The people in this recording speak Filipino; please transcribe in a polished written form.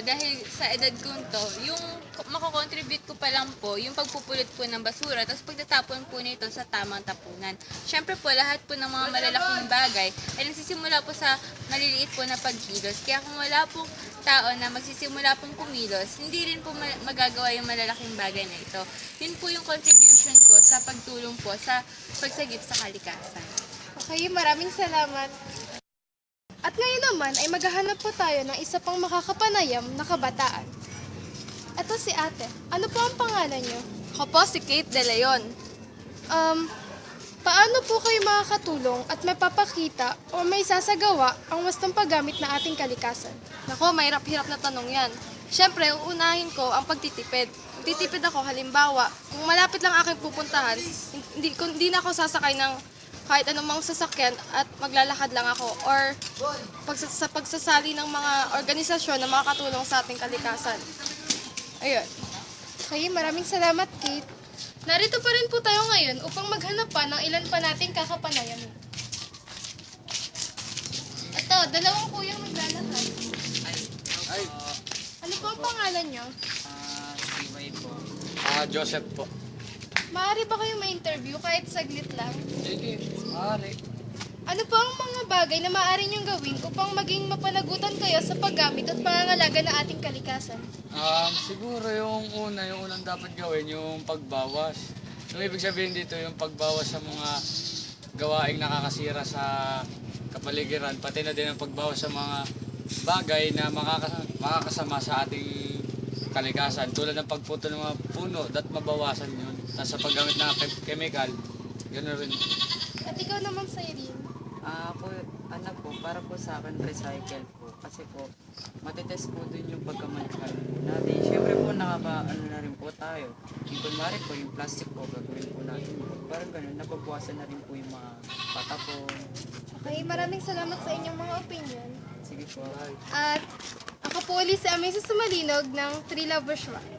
dahil sa edad ko to, yung makakontribute ko pa lang po, yung pagpupulot po ng basura, tapos pagtatapon po nito sa tamang tapunan. Siyempre po, lahat po ng mga malalaking bagay ay nagsisimula po sa maliliit po na pagkilos. Kaya kung wala pong tao na magsisimula pong kumilos, hindi rin po magagawa yung malalaking bagay na ito. Yun po yung contribution ko sa pagtulong po sa pagsagip sa kalikasan. Okay, maraming salamat. At ngayon naman ay maghahanap po tayo ng isa pang makakapanayam na kabataan. Ito si ate. Ano po ang pangalan niyo? Ako po si Kate De Leon. Paano po kayo makakatulong at may papakita o may sasagawa ang wastong paggamit na ating kalikasan? Nako, mahirap-hirap na tanong yan. Siyempre, uunahin ko ang pagtitipid. Magtitipid ako, halimbawa, kung malapit lang aking pupuntahan, hindi na ako sasakay ng kahit anumang sasakyan at maglalakad lang ako. Or sa pagsasali ng mga organisasyon na makakatulong sa ating kalikasan. Ayun. Okay, maraming salamat, Kate. Narito pa rin po tayo ngayon upang maghanap pa ng ilan pa nating kakapanayam. Ito, dalawang kuyang maglalakad. Ay, Ano po ang pangalan niyo? si May po. Joseph po. Maaari ba kayong ma-interview kahit saglit lang? Sige, maaari. Ano po ang mga bagay na maaari niyong gawin upang maging mapanagutan kayo sa paggamit at pangangalaga ng ating kalikasan? Siguro yung unang dapat gawin, yung pagbawas. Yung ibig sabihin dito, yung pagbawas sa mga gawaing nakakasira sa kapaligiran, pati na din ang pagbawas sa mga bagay na makakasama sa ating kalikasan. Tulad ng pagputo ng mga puno, mabawasan yun. Tapos sa paggamit ng chemical, gano'n rin. At ikaw naman sa Irene. Ako, po, para po sa akin, recycle po. Kasi po, matitest po dun yung pagkamanakal natin. Siyempre po, na rin po tayo. Yung kunwari po, yung plastic po, gagawin po natin. Parang ganun, nababawasan na rin po yung mga patapon. Okay, maraming salamat sa inyong mga opinion. Sige po. At ako po ulit si Amesa Sumalinog ng Three Lovers Rock.